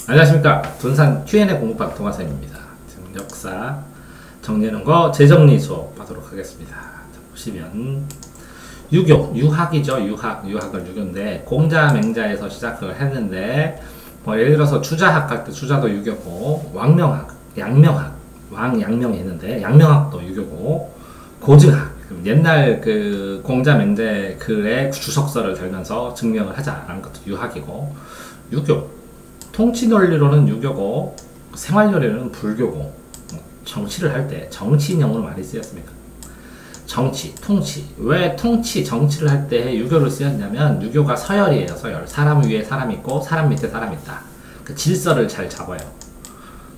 안녕하십니까. 둔산 Q&A 공부방 동화쌤입니다. 지금 역사 정리하는 거 재정리 수업 하도록 하겠습니다. 자, 보시면 유학이죠. 유학은 유교인데 공자 맹자에서 시작을 했는데 뭐 예를 들어서 주자학 할 때 주자도 유교고 왕명학, 양명학, 양명이 있는데 양명학도 유교고 고증학 옛날 그 공자 맹자의 글에 주석서를 달면서 증명을 하자라는 것도 유학이고 유교 통치 논리로는 유교고 생활 논리로는 불교고 정치를 할 때 정치인용으로 많이 쓰였습니다. 정치, 통치. 왜 통치, 정치를 할 때 유교를 쓰였냐면 유교가 서열이에요. 서열. 사람 위에 사람 있고 사람 밑에 사람 있다. 그 질서를 잘 잡아요.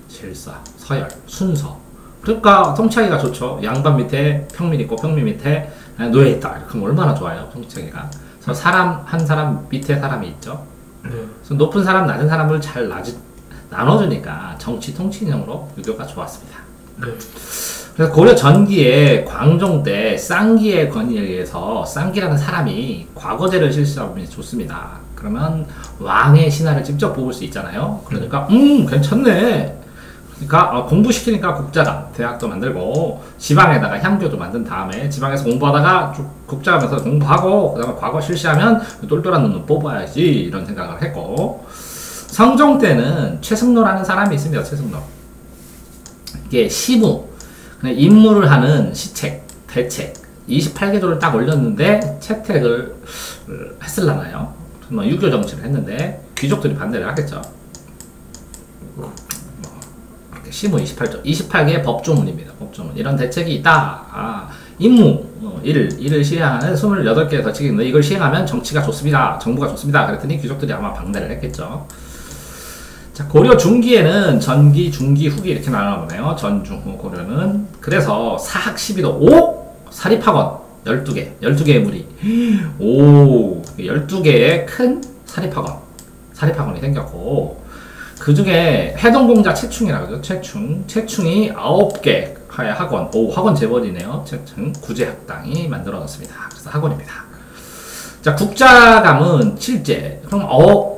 질서, 서열, 순서. 그러니까 통치하기가 좋죠. 양반 밑에 평민 있고 평민 밑에 노예 있다. 이렇게 하면 얼마나 좋아요. 통치하기가. 그래서 사람 한 사람 밑에 사람이 있죠. 그래서 높은 사람, 낮은 사람을 잘 나눠주니까 정치 통치인용으로 유교가 좋았습니다. 그래서 고려 전기에 광종 때 쌍기의 건의에 의해서 쌍기라는 사람이 과거제를 실시하면 좋습니다. 그러면 왕의 신하를 직접 뽑을 수 있잖아요. 그러니까 괜찮네. 그러니까 공부시키니까 국자감 대학도 만들고 지방에다가 향교도 만든 다음에 지방에서 공부하다가 국자가면서 공부하고 그 다음에 과거 실시하면 똘똘한 놈은 뽑아야지 이런 생각을 했고 성종 때는 최승로라는 사람이 있습니다. 최승로 이게 시무 임무를 하는 시책, 대책 28개조를 딱 올렸는데 채택을 했을라나요? 뭐 유교 정치를 했는데 귀족들이 반대를 하겠죠. 시무 28조, 28개의 법조문입니다. 법조문. 이런 대책이 있다. 임무, 일을 시행하는 28개의 대책이 있는데 이걸 시행하면 정치가 좋습니다. 정부가 좋습니다. 그랬더니 귀족들이 아마 반대를 했겠죠. 자, 고려 중기에는 전기, 중기, 후기 이렇게 나눠보네요. 전, 중, 후, 고려는. 그래서 사학 12도, 사립학원 12개의 무리. 12개의 큰 사립학원이 생겼고 그 중에 해동공자 채충이라고 하죠. 채충이 9개 학원, 학원 재벌이네요. 채충, 구제학당이 만들어졌습니다. 그래서 학원입니다. 자, 국자감은 7제. 그럼,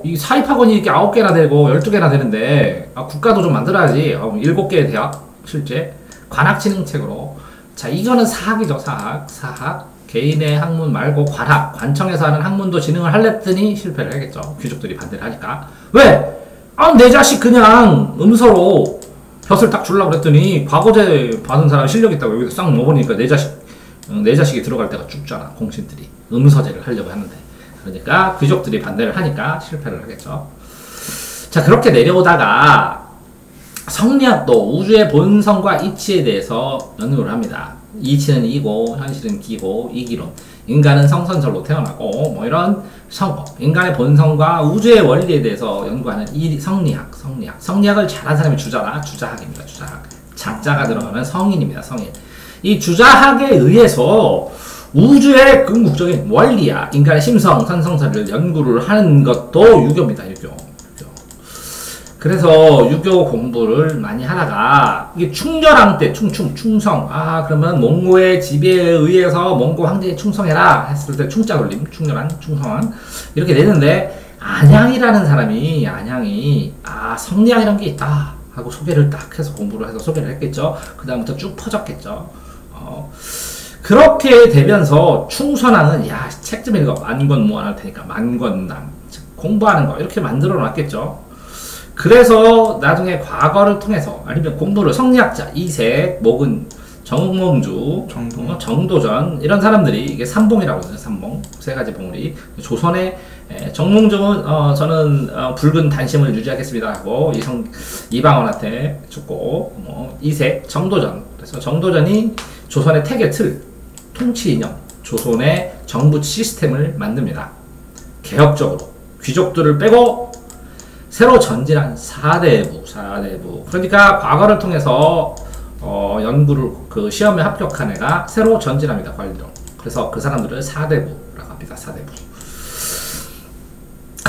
이 사립학원이 이렇게 9개나 되고 12개나 되는데, 국가도 좀 만들어야지. 7개의 대학, 실제. 관학진흥책으로. 자, 이거는 사학이죠, 사학. 개인의 학문 말고 관청에서 하는 학문도 진흥을 하랬더니 실패를 하겠죠. 귀족들이 반대를 하니까. 왜? 내 자식 그냥 음서로 벼슬 딱 주려고 그랬더니 과거제 받은 사람 실력 있다고 여기서 싹 먹으니까 내 자식이 들어갈 때가 죽잖아. 공신들이 음서제를 하려고 하는데 그러니까 귀족들이 반대를 하니까 실패를 하겠죠. 자, 그렇게 내려오다가 성리학도 우주의 본성과 이치에 대해서 연구를 합니다. 이치는 이고 현실은 기고 이기론. 인간은 성선설로 태어나고 뭐 이런 인간의 본성과 우주의 원리에 대해서 연구하는 이 성리학을 잘한 사람이 주자학입니다. 주자학. 작자가 들어가면 성인입니다. 성인. 이 주자학에 의해서 우주의 궁극적인 원리야 인간의 심성, 선성설을 연구를 하는 것도 유교입니다. 유교. 그래서 유교 공부를 많이 하다가 이게 충렬왕 때 충성 그러면 몽고의 지배에 의해서 몽고 황제에 충성해라 했을 때 충자 돌림 충렬왕 충성왕 이렇게 되는데 안양이라는 사람이 성리학이라는 게 있다 하고 소개를 딱 해서 공부를 해서 소개를 했겠죠. 그 다음부터 쭉 퍼졌겠죠. 그렇게 되면서 충선왕은 책 좀 읽어 만권 모아놓을 테니까 만권남 공부하는 거 이렇게 만들어 놨겠죠. 그래서 나중에 과거를 통해서 아니면 공부를 성리학자 이색, 목은 정몽주, 정도전 이런 사람들이 이게 삼봉이라고 하죠. 삼봉 세 가지 봉우리. 조선의 정몽주는 저는 붉은 단심을 유지하겠습니다 하고 이방원한테 죽고 이색, 정도전. 그래서 정도전이 조선의 태계 틀, 통치 이념, 조선의 정부 시스템을 만듭니다. 개혁적으로 귀족들을 빼고 새로 전진한 4대부. 그러니까 과거를 통해서 연구를 시험에 합격한 애가 새로 전진합니다. 관리로. 그래서 그 사람들을 4대부라고 합니다. 4대부.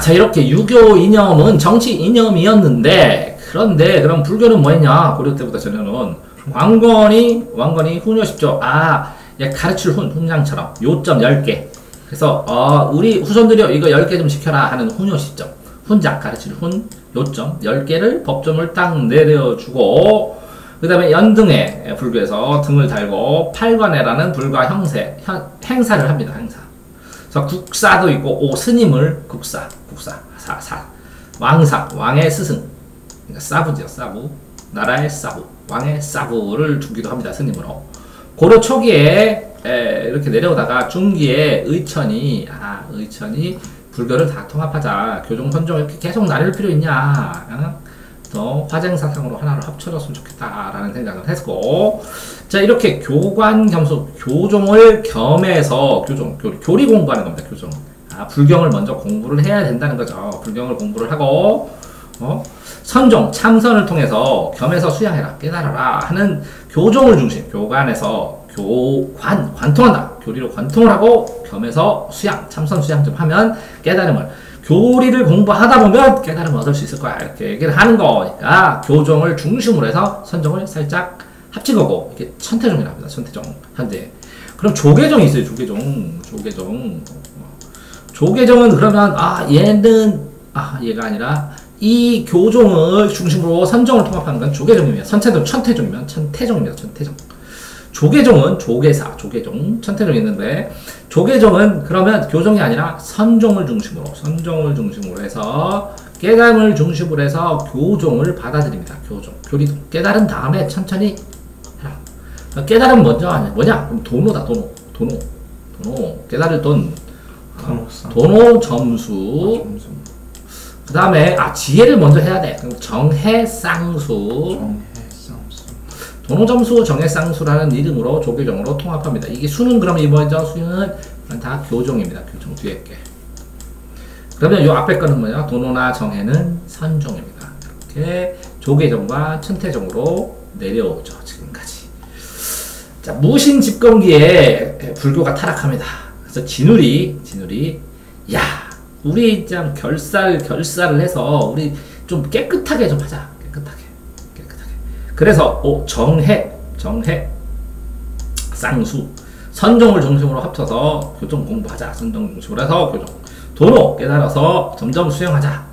자, 이렇게 유교 이념은 정치 이념이었는데 그런데 그럼 불교는 뭐했냐? 고려 때보다 전에는 왕건이 훈요십조. 가르칠 훈장처럼 요점 10개. 그래서 우리 후손들이요 이거 10개 좀 시켜라 하는 훈요십점. 훈장, 가르칠 훈, 요점 10개를 법점을 딱 내려주고 그 다음에 연등에 불교에서 등을 달고 팔관해라는 불과 행사를 합니다. 행사. 그래서 국사도 있고 스님을 국사, 왕사, 왕의 스승, 그러니까 사부지요, 사부, 나라의 사부, 왕의 사부를 두기도 합니다. 스님으로. 고려 초기에 이렇게 내려오다가 중기에 의천이 불교를 다 통합하자. 교종 선종 이렇게 계속 나눌 필요 있냐? 더 화쟁사상으로 하나로 합쳐졌으면 좋겠다라는 생각을 했고, 자 이렇게 교관 겸수 교종을 겸해서 교리 공부하는 겁니다. 교종. 불경을 먼저 공부를 해야 된다는 거죠. 불경을 공부를 하고 선종 참선을 통해서 겸해서 수양해라, 깨달아라 하는 교종을 중심, 교관에서 관통한다. 교리로 관통을 하고 겸해서 수양, 참선 수양 좀 하면 깨달음을, 교리를 공부하다 보면 깨달음을 얻을 수 있을 거야. 이렇게 얘기를 하는 거니까 교종을 중심으로 해서 선종을 살짝 합친 거고, 이게 천태종이라고 합니다. 천태종. 현재. 그럼 조계종이 있어요. 조계종은 그러면 얘가 아니라 이 교종을 중심으로 선종을 통합하는 건 조계종입니다. 천태종이면 천태종입니다. 천태종. 조계종은 조계종, 천태종이 있는데, 조계종은 그러면 교종이 아니라 선종을 중심으로 해서 깨달음을 중심으로 해서 교종을 받아들입니다. 교리도 깨달은 다음에 천천히 해라. 깨달음 먼저 아니야. 뭐냐? 그럼 도노다. 도노. 깨달을 돈. 도노 점수. 그 다음에 지혜를 먼저 해야 돼. 정해쌍수. 도노점수 정해쌍수라는 이름으로 조계종으로 통합합니다. 이게 수는 그럼 이번이죠. 수는 다 교종입니다. 교종 뒤에 게. 그러면 요 앞에 거는 뭐냐? 도노나 정해는 선종입니다. 이렇게 조계종과 천태종으로 내려오죠. 지금까지. 자, 무신 집권기에 불교가 타락합니다. 그래서 진울이 우리 좀 결사를 해서 우리 좀 깨끗하게 좀 하자. 깨끗하게. 그래서 정해, 쌍수, 선종을 중심으로 합쳐서 교종 공부하자. 선종 중심으로 해서 교종. 도노, 깨달아서 점점 수행하자.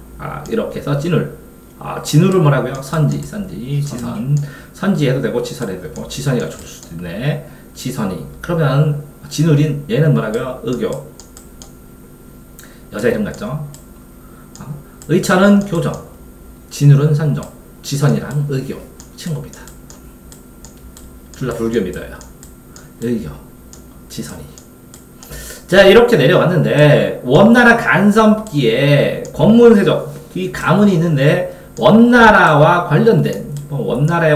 이렇게 해서 진울을 뭐라고요? 지선. 선지해도 되고 지선해도 되고, 지선이가 줄 수도 있네. 지선이. 그러면 진울인 얘는 뭐라고요? 의교. 여자 이름 같죠? 의천은 교정, 진울은 선종, 지선이랑 의교. 친구입니다. 둘 다 불교 믿어요. 의교, 지선이. 자, 이렇게 내려왔는데, 원나라 간섭기에 권문세족, 이 가문이 있는데, 원나라에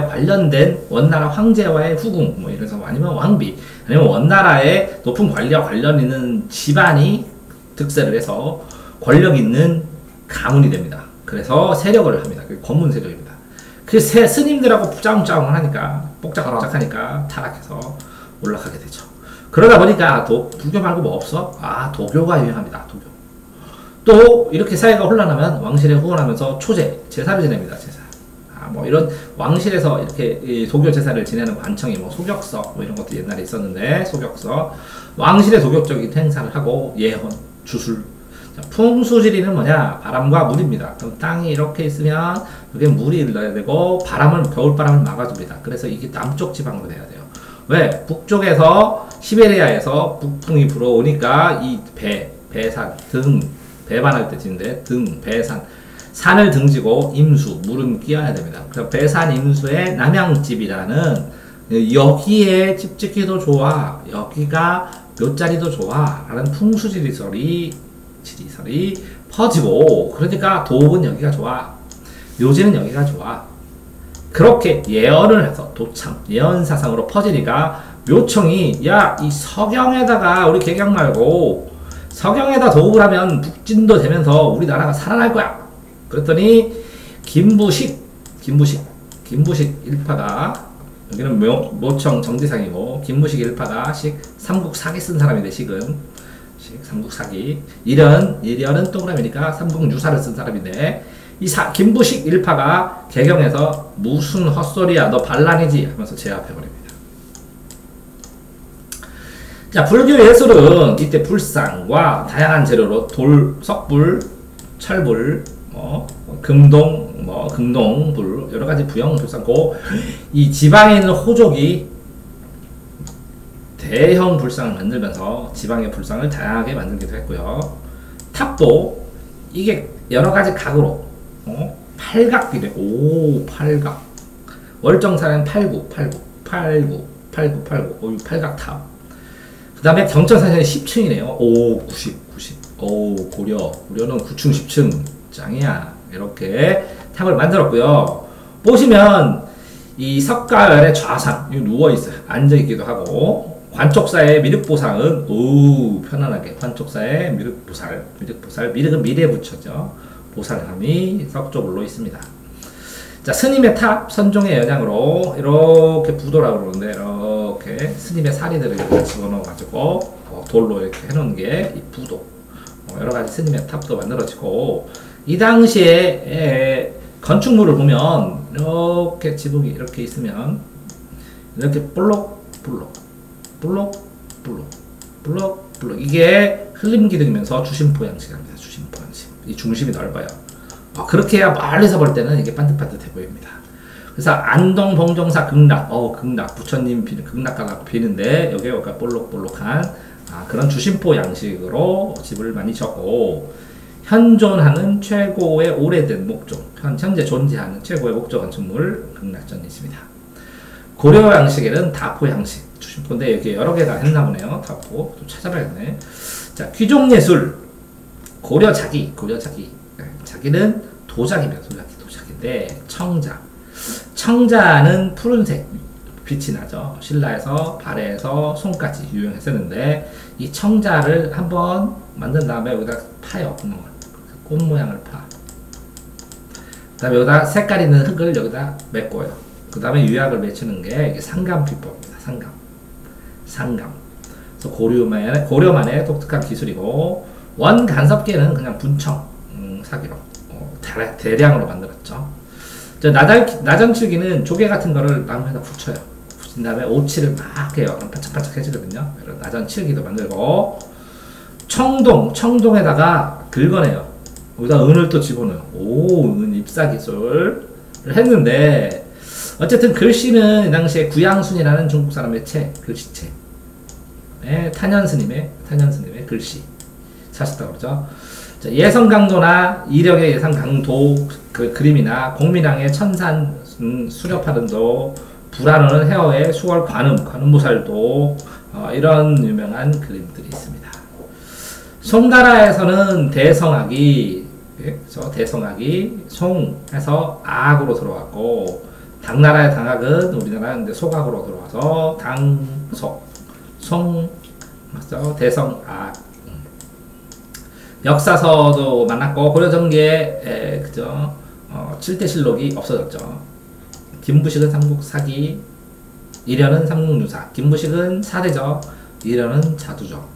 관련된 원나라 황제와의 후궁, 이래서 아니면 왕비, 아니면 원나라의 높은 관리와 관련 있는 집안이 득세를 해서 권력 있는 가문이 됩니다. 그래서 세력을 합니다. 그게 권문세족입니다. 그 스님들하고 짜웅짜웅을 하니까, 뽁짝뽁짝하니까 타락해서 올라가게 되죠. 그러다 보니까 불교 말고 뭐 없어? 도교가 유행합니다. 도교. 또 이렇게 사회가 혼란하면 왕실에 후원하면서 제사를 지냅니다. 제사. 이런 왕실에서 이렇게 도교 제사를 지내는 관청이 소격서 이런 것도 옛날에 있었는데, 소격서. 왕실의 도교적인 행사를 하고 예헌, 주술. 자, 풍수지리는 뭐냐? 바람과 물입니다. 그럼 땅이 이렇게 있으면 여기에 물이 흘러야 되고 겨울바람을 막아줍니다. 그래서 이게 남쪽 지방으로 돼야 돼요. 왜? 북쪽에서 시베리아에서 북풍이 불어오니까 이 배산, 배반할 때 짓는데 배산, 산을 등지고 임수, 물은 끼워야 됩니다. 그래서 배산 임수의 남양집이라는, 여기에 집 짓기도 좋아, 여기가 묘자리도 좋아 라는 풍수지리설이 퍼지고, 그러니까 도읍은 여기가 좋아, 묘지는 여기가 좋아, 그렇게 예언을 해서 예언사상으로 퍼지니까 묘청이 이 서경에다가 우리 개경 말고 서경에다 도읍을 하면 북진도 되면서 우리나라가 살아날 거야. 그랬더니 김부식 일파가, 여기는 묘청 정지상이고 김부식 일파가 삼국 사기 쓴 사람인데, 삼국 사기. 일연은 동그라미니까 삼국 유사를 쓴 사람인데, 김부식 일파가 개경에서 무슨 헛소리야, 너 반란이지 하면서 제압해버립니다. 자, 불교 예술은 이때 불상과 다양한 재료로 석불, 철불, 금동, 금동불, 여러 가지 부영 불상고, 이 지방에 있는 호족이 대형 불상을 만들면서 지방의 불상을 다양하게 만들기도 했고요. 탑도 이게 여러 가지 각으로, 팔각 비례, 팔각. 월정사는 89, 89, 89, 89, 89, 팔각 탑. 그 다음에 경천사는 10층이네요. 90, 90. 고려는 9층, 10층. 짱이야. 이렇게 탑을 만들었고요. 보시면, 이 석가열의 좌상, 여기 누워있어요. 앉아있기도 하고, 관촉사의 미륵보상은, 편안하게. 관촉사의 미륵보살, 미륵은 미래 부처죠. 보살함이 석조불로 있습니다. 자, 스님의 탑, 선종의 연양으로, 이렇게 부도라고 그러는데, 이렇게 스님의 사리들을 이렇게 집어넣어가지고, 돌로 이렇게 해놓은 게, 이 부도. 여러 가지 스님의 탑도 만들어지고, 이 당시에 건축물을 보면 이렇게 지붕이 이렇게 있으면 이렇게 볼록 이게 흘림 기둥이면서 주심포 양식입니다. 주심포 양식. 이 중심이 넓어요. 그렇게 해야 멀리서 볼 때는 이게 반듯반듯해 보입니다. 그래서 안동 봉종사 극락, 부처님 극락가라고 비는데 여기가 볼록볼록한 그런 주심포 양식으로 집을 많이 지었고, 현존하는 최고의 오래된 목조, 현재 존재하는 최고의 목조 건축물 극락전이 있습니다. 고려 양식에는 다포 양식, 주심포인데 여기 여러 개가 했나 보네요. 다포 좀 찾아봐야겠네. 자, 귀족예술 고려 자기. 자기는 도자기입니다. 도자기인데 청자는 푸른색 빛이 나죠. 신라에서 발에서 손까지 유행했었는데, 이 청자를 한번 만든 다음에 여기다 파요. 꽃 모양을 파. 그 다음에 여기다 색깔 있는 흙을 여기다 메꿔요. 그 다음에 유약을 맺히는 게 이게 상감 비법입니다. 상감. 그래서 고려만의 독특한 기술이고, 원 간섭계는 그냥 분청 사기로 대량으로 만들었죠. 나전칠기는 조개 같은 거를 나무에다 붙여요. 붙인 다음에 오칠을 막 해요. 그럼 바짝바짝 해지거든요. 나전칠기도 만들고, 청동에다가 긁어내요. 여기다 은을 또 집어넣어요. 은 입사기술을 했는데, 어쨌든 글씨는 이 당시에 구양순이라는 중국 사람의 글씨체. 탄현스님의 글씨. 사셨다고 그러죠. 예성강도나 이력의 예성강도 그 그림이나 공민왕의 천산 수렵하름도, 불안은 헤어의 수월 관음보살도, 이런 유명한 그림들이 있습니다. 송나라에서는 대성악이 송에서 악으로 들어왔고, 당나라의 당악은 우리나라는 소각으로 들어와서 맞죠? 대성악. 역사서도 만났고, 고려전기에 칠대실록이 없어졌죠. 김부식은 삼국사기, 이련은 삼국유사. 김부식은 사대죠. 이련은 자두죠.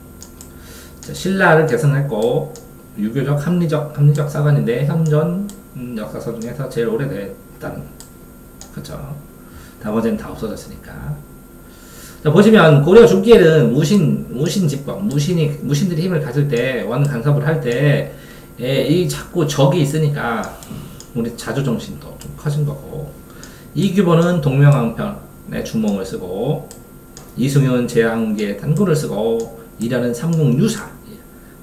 신라를 계승했고, 유교적 합리적 사관인데 현존 역사서 중에서 제일 오래됐다는, 그렇죠. 나머지는 다 없어졌으니까. 자, 보시면 고려 중기에는 무신 집권, 무신들이 힘을 가질 때, 원 간섭을 할 때, 이 자꾸 적이 있으니까 우리 자주 정신도 좀 커진 거고, 이규보는 동명왕편의 주몽을 쓰고, 이승윤은 제왕기의 단군을 쓰고, 이련은 삼국유사,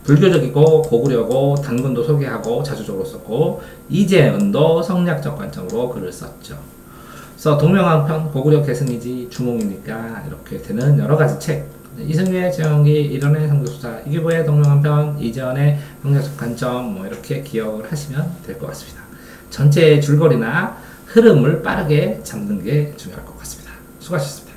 불교적이고 고구려고 단군도 소개하고 자주적으로 썼고, 이재은도 성략적 관점으로 글을 썼죠. 그래서 동명왕편, 고구려 계승이지 주몽이니까 이렇게 되는 여러가지 책, 이승유의 제왕기, 이련의 삼국수사, 이규보의 동명왕편, 이재은의 성략적 관점, 이렇게 기억을 하시면 될 것 같습니다. 전체의 줄거리나 흐름을 빠르게 잡는 게 중요할 것 같습니다. 수고하셨습니다.